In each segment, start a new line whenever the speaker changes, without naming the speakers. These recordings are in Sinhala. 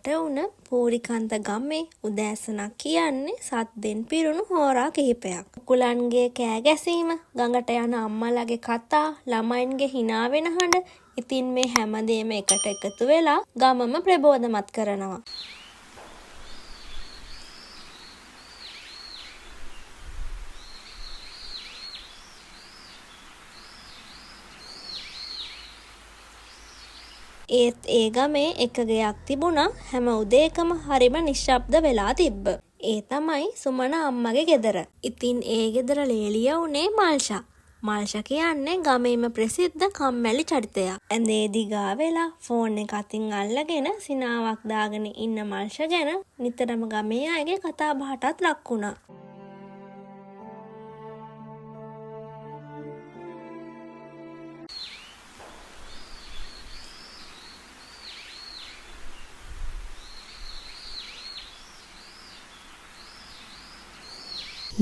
යට වුණ පූරිකන්ත ගමේ උදෑසනක් කියන්නේ සද්දෙන් පිරුණු හෝරා කිහිපයක්. කුකුලන්ගේ කෑ ගැසීම, ගඟට යන අම්මලාගේ කතා, ළමයින්ගේ hina වෙන හඬ. ඉතින් මේ හැමදේම එකට එකතු වෙලා ගමම ප්‍රබෝධමත් කරනවා. ඒත් ඒ ගමේ එක ගෙයක් තිබුණා හැම උදේකම හරිම නිශ්ශබ්ද වෙලා තිබ්බ. ඒ තමයි සුමන අම්මගේ ගෙදර. ඉතින් ඒ ගෙදර ලේලිය උනේ මල්ෂා. මල්ෂා කියන්නේ ගමේම ප්‍රසිද්ධ කම්මැලි චරිතයක්. ඇඳේ දිගා වෙලා ෆෝන් එක අතින් අල්ලගෙන සිනාවක් දාගෙන ඉන්න මල්ෂා ගැන නිතරම ගමේ අයගේ කතා බහටත් ලක් වුණා.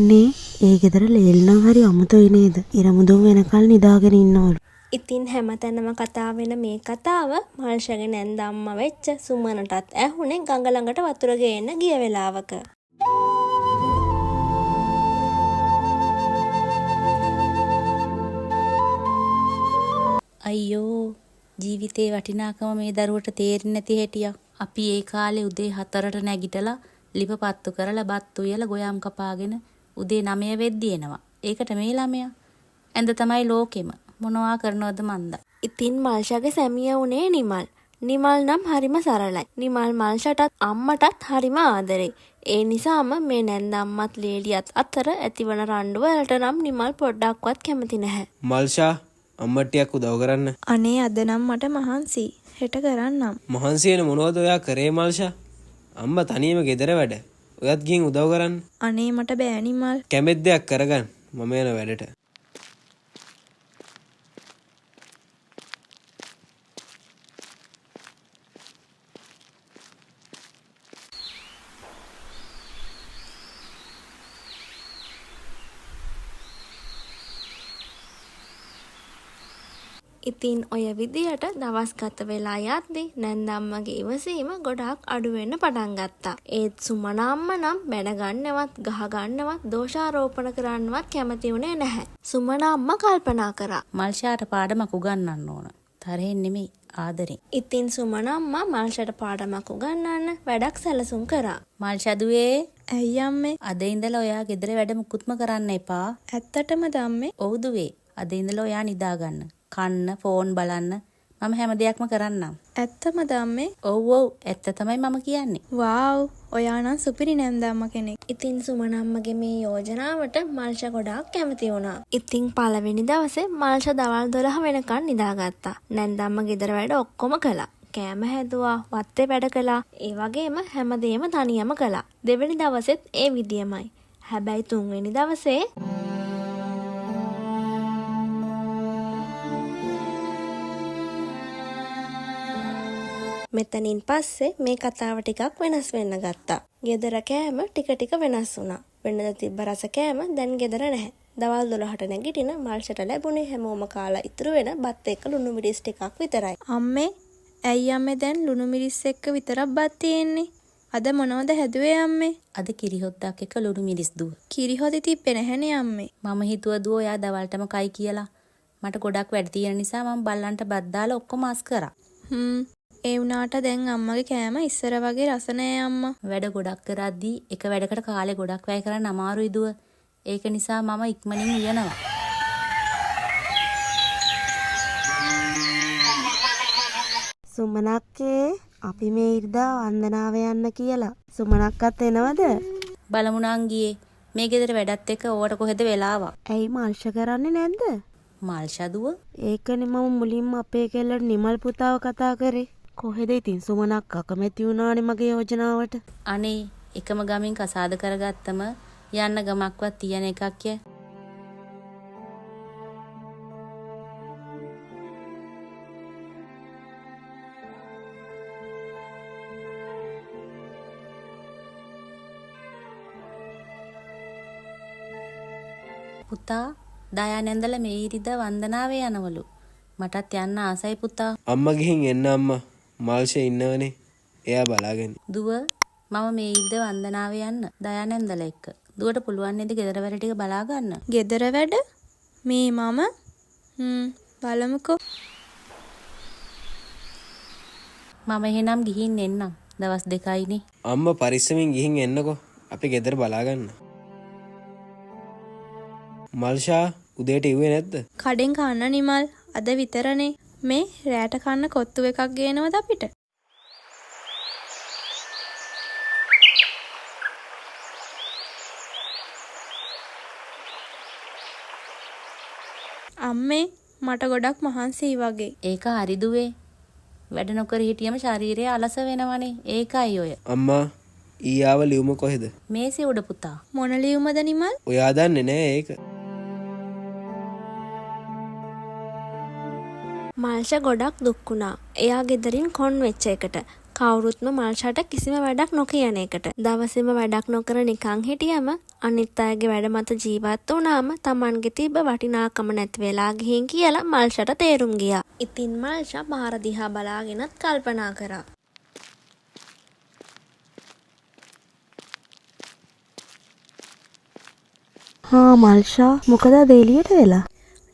නේ ඒ ගෙදර ලේල් නම් හරි අමුතුයි නේද? ඉරමුදුන් වෙනකල් නිදාගෙන ඉන්නවලු.
ඉතින් හැමතැනම කතා වෙන මේ කතාව මල්ෂාගේ නැන්ද අම්මා වෙච්ච සුමනටත් ඇහුනේ ගඟ ළඟට වතුර ගේන්න ගිය වෙලාවක.
අයියෝ ජීවිතේ වටිනාකම මේ දරුවට තේරෙන්නේ නැති හැටියක්. අපි ඒ කාලේ උදේ 4ට නැගිටලා ලිප පත්තු කරලා බත් උයලා ගොයම් කපාගෙන උදේ 9 වෙද්දි එනවා. ඒකට මේ ළමයා ඇඳ තමයි ලෝකෙම. මොනවා කරනවද මන්ද?
ඉතින් මල්ෂාගේ සැමියා උනේ නිමල්. නිමල් නම් හරිම සරලයි. නිමල් මල්ෂාටත් අම්මටත් හරිම ආදරෙයි. ඒ නිසාම මේ නැන්ද අම්මත් ලේලියත් අතර ඇතිවන රණ්ඩු වලට නම් නිමල් පොඩ්ඩක්වත් කැමති නැහැ.
මල්ෂා අම්මට ටිකක් උදව් කරන්න.
අනේ අද නම් මට මහන්සි. හෙට කරන්නම්.
මහන්සි වෙන මොනවද ඔයා කරේ මල්ෂා? අම්මා තනියම ගෙදර වැඩ. ඔයත් ගිහින් උදව් කරන්න.
අනේ මට බෑ නිමල්.
කැමෙත් දෙයක් කරගන්න. මම යන වැඩට.
ඉතින් ඔය විදියට දවස් ගත වෙලා යද්දි නැන්ද අම්මගේ ඉවසීම ගොඩාක් අඩු වෙන්න පටන් ගත්තා. ඒත් සුමන අම්මා නම් බැන ගන්නවත්, ගහ ගන්නවත්, දෝෂාරෝපණ කරන්නවත් කැමති වුණේ නැහැ. සුමන අම්මා කල්පනා කරා.
මල්ෂාට පාඩමක් උගන්වන්න ඕන. තරහෙන් නෙමෙයි ආදරෙන්.
ඉතින් සුමන අම්මා මල්ෂාට පාඩමක් උගන්වන්න වැඩක් සැලසුම් කරා.
මල්ෂා දුවේ
ඇයි අම්මේ?
අද ඉඳලා ඔයා ගෙදර වැඩ මුකුත්ම කරන්න එපා.
ඇත්තටමද අම්මේ?
ඔව් දුවේ. අද ඉඳලා ඔයා නිදා ගන්න. කන්න, ෆෝන් බලන්න. මම හැම දෙයක්ම කරන්නම්.
ඇත්තමද අම්මේ?
ඔව් ඔව් ඇත්ත තමයි මම කියන්නේ.
වාව්! ඔයා නම් සුපිරි නැන්ද අම්මා කෙනෙක්.
ඉතින් සුමන අම්මගේ මේ යෝජනාවට මල්ෂා ගොඩාක් කැමති වුණා. ඉතින් පළවෙනි දවසේ මල්ෂා දවල් 12 වෙනකන් නිදාගත්තා. නැන්ද අම්මා ගෙදර වැඩ ඔක්කොම කළා. කෑම හැදුවා, වත්තේ වැඩ කළා. ඒ වගේම හැමදේම තනියම කළා. දෙවෙනි දවසෙත් ඒ විදියමයි. හැබැයි තුන්වෙනි දවසේ මෙතනින් පස්සේ මේ කතාව ටිකක් වෙනස් වෙන්න ගත්තා. ගෙදර කෑම ටික ටික වෙනස් වුණා. වෙනද තිබ්බ රස කෑම දැන් ගෙදර නැහැ. දවල් 12ට නැගිටින මල්ෂාට ලැබුණේ හැමෝම කාලා ඉතුරු වෙන බත් එක්ක ලුණු මිරිස් ටිකක් විතරයි.
අම්මේ, ඇයි අම්මේ දැන් ලුණු මිරිස් එක්ක විතරක් බත් තියෙන්නේ? අද මොනවද හැදුවේ අම්මේ?
අද කිරිහොද්දක් එක්ක ලුණු මිරිස් දුව.
කිරිහොදි තිබ්බේ නැහනේ අම්මේ.
මම හිතුවා දුව ඔයා දවල්ටම කයි කියලා. මට ගොඩක් වැඩ තියෙන නිසා මම බල්ලන්ට බත් දාලා ඔක්කොම අස් කරා.
ඒ වුණාට දැන් අම්මගේ කෑම ඉස්සර වගේ රස නෑ අම්මා.
වැඩ ගොඩක් කරද්දී එක වැඩකට කාලේ ගොඩක් වැය කරන්න අමාරුයි දුව. ඒක නිසා මම ඉක්මනින් උයනවා.
සුමනක්කේ අපි මේ ඉරිදා වන්දනාව යන්න කියලා. සුමනක්කත් එනවද?
බලමු නංගියේ. මේ ගෙදර වැඩත් එක්ක ඕවට කොහෙද වෙලාවක්.
ඇයි මල්ෂා කරන්නේ නැද්ද?
මල්ෂා දුව
ඒකනේ මම මුලින්ම අපේ කෙල්ලට නිමල් පුතාව කතා කරේ. කොහෙද ඉතින් සුමනක් අකමැති වුණානේ මගේ යෝජනාවට.
අනේ එකම ගමින් කසාද කරගත්තම යන්න ගමක්වත් තියෙන එකක් ය. පුතා දයා නැන්දලා මේ ඉරිදා වන්දනාවේ යනවලු. මටත් යන්න ආසයි පුතා.
අම්මා ගිහින් එන්න අම්මා. මල්ෂා ඉන්නවනේ. එයා බලාගෙන.
දුව මම මේ ඉද්ද වන්දනාවේ යන්න දයානන්දල එක්ක. දුවට පුළුවන් නේද ගෙදර වැඩ ටික බලා ගන්න?
ගෙදර වැඩ මේ මම බලමුකෝ.
මම එහෙනම් ගිහින් එන්නම්. දවස් 2යිනේ.
අම්මා පරිස්සමින් ගිහින් එන්නකෝ. අපි ගෙදර බලා ගන්න. මල්ෂා උදේට ඉුවේ නැද්ද?
කඩෙන් කන්න නිමල්. අද විතරනේ. මේ රෑට කන්න කොත්තු එකක් ගේනවද අපිට? අම්මේ මට ගොඩක් මහන්සියි වගේ.
ඒක හරි දුවේ. වැඩ නොකර හිටියම ශරීරය අලස වෙනවනේ. ඒකයි ඔය.
අම්මා ඊයාව ලියුම කොහෙද?
මේසේ උඩ පුතා.
මොන ලියුමද නිමල්?
ඔයා දන්නේ නෑ ඒක.
මල්ෂ ගොඩක් දුක් වුණා. එයා ගෙදරින් කොන් වෙච්ච එකට. කවුරුත්ම මල්ෂට කිසිම වැඩක් නොකියන එකට. දවසේම වැඩක් නොකර නිකන් හිටියම අනිත් අයගේ වැඩ මත ජීවත් වුණාම Tamanගේ තිබ්බ වටිනාකම නැති වෙලා ගිහින් කියලා මල්ෂට තේරුම් ගියා. ඉතින් මල්ෂ බාර දිහා බලාගෙනත් කල්පනා කරා.
හා මල්ෂා මොකද අද එළියට වෙලා?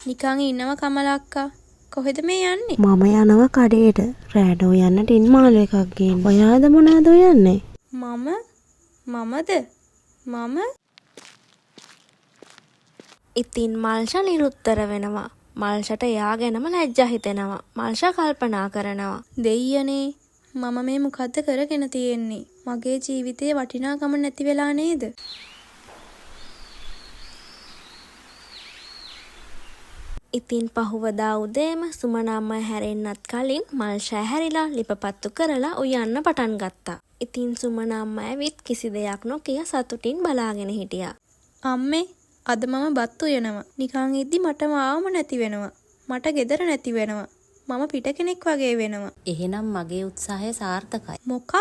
නිකන් ඉන්නව කමල අක්කා. කොහෙද මේ යන්නේ?
මම යනවා කඩේට. රෑට උයන්න ටින් මාළු එකක් ගේන්න. ඔයාද මොනවද උයන්නේ?
මමද?
ඉතින් මල්ෂ නිරුත්තර වෙනවා. මල්ෂට එයා ගැනම ලැජ්ජා හිතෙනවා. මල්ෂ කල්පනා කරනවා.
දෙයියනේ මම මේ මොකද්ද කරගෙන තියෙන්නේ? මගේ ජීවිතේ වටිනාකම නැති වෙලා නේද?
ඉතින් පහුවදා උදේම සුමන අම්මා හැරෙන්නත් කලින් මල්ෂ හැරිලා ලිපපත්තු කරලා උයන්න පටන් ගත්තා. ඉතින් සුමන අම්මා ඇවිත් කිසි දෙයක් නොකිය සතුටින් බලාගෙන හිටියා.
අම්මේ අද මම බත් උයනවා. නිකන් ඉද්දි මට මාවම නැති වෙනවා. මට ගෙදර නැති වෙනවා. මම පිට කෙනෙක් වගේ වෙනවා.
එහෙනම් මගේ උත්සාහය සාර්ථකයි.
මොකක්?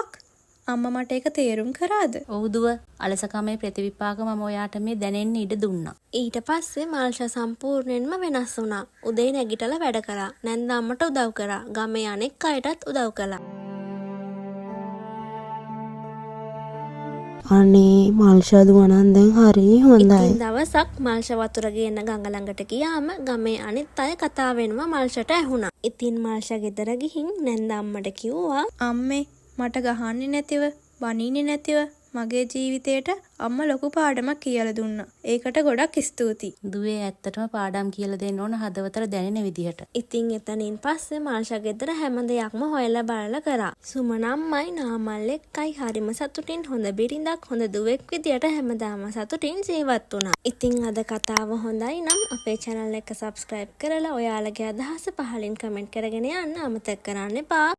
අම්මා මට ඒක තේරුම් කරාද?
ඔව් දුව. අලසකමේ ප්‍රතිවිපාක මම ඔයාට මේ දැනෙන්න ඉඩ දුන්නා.
ඊට පස්සේ මල්ෂ සම්පූර්ණයෙන්ම වෙනස් වුණා. උදේ නැගිටලා වැඩ කරා. නැන්ද අම්මට උදව් කරා. ගමේ අනෙක් අයටත් උදව් කළා.
අනේ මල්ෂා දුවනන් දැන් හරි හොඳයි.
ඉතින් දවසක් මල්ෂ වතුර ගේන්න ගඟ ළඟට ගියාම ගමේ අනිත් අය කතා වෙනවා මල්ෂට ඇහුණා. ඉතින් මල්ෂ ගෙදර ගිහින් නැන්ද අම්මට කිව්වා
අම්මේ මට ගහන්නේ නැතිව, බනින්නේ නැතිව මගේ ජීවිතේට අම්මා ලොකු පාඩමක් කියලා දුන්නා. ඒකට ගොඩක් ස්තුතියි.
දුවේ ඇත්තටම පාඩම් කියලා දෙන්න ඕන හදවතට දැනෙන විදිහට.
ඉතින් එතනින් පස්සේ මල්ෂ ගෙදර හැම දෙයක්ම හොයලා බලලා කරා. සුමන අම්මයි නාමල් එක්කයි හරිම සතුටින් හොඳ බිරිඳක් හොඳ දුවෙක් විදියට හැමදාම සතුටින් ජීවත් වුණා. ඉතින් අද කතාව හොඳයි නම් අපේ channel එක subscribe කරලා ඔයාලගේ අදහස පහලින් comment කරගෙන යන්න අමතක කරන්න එපා.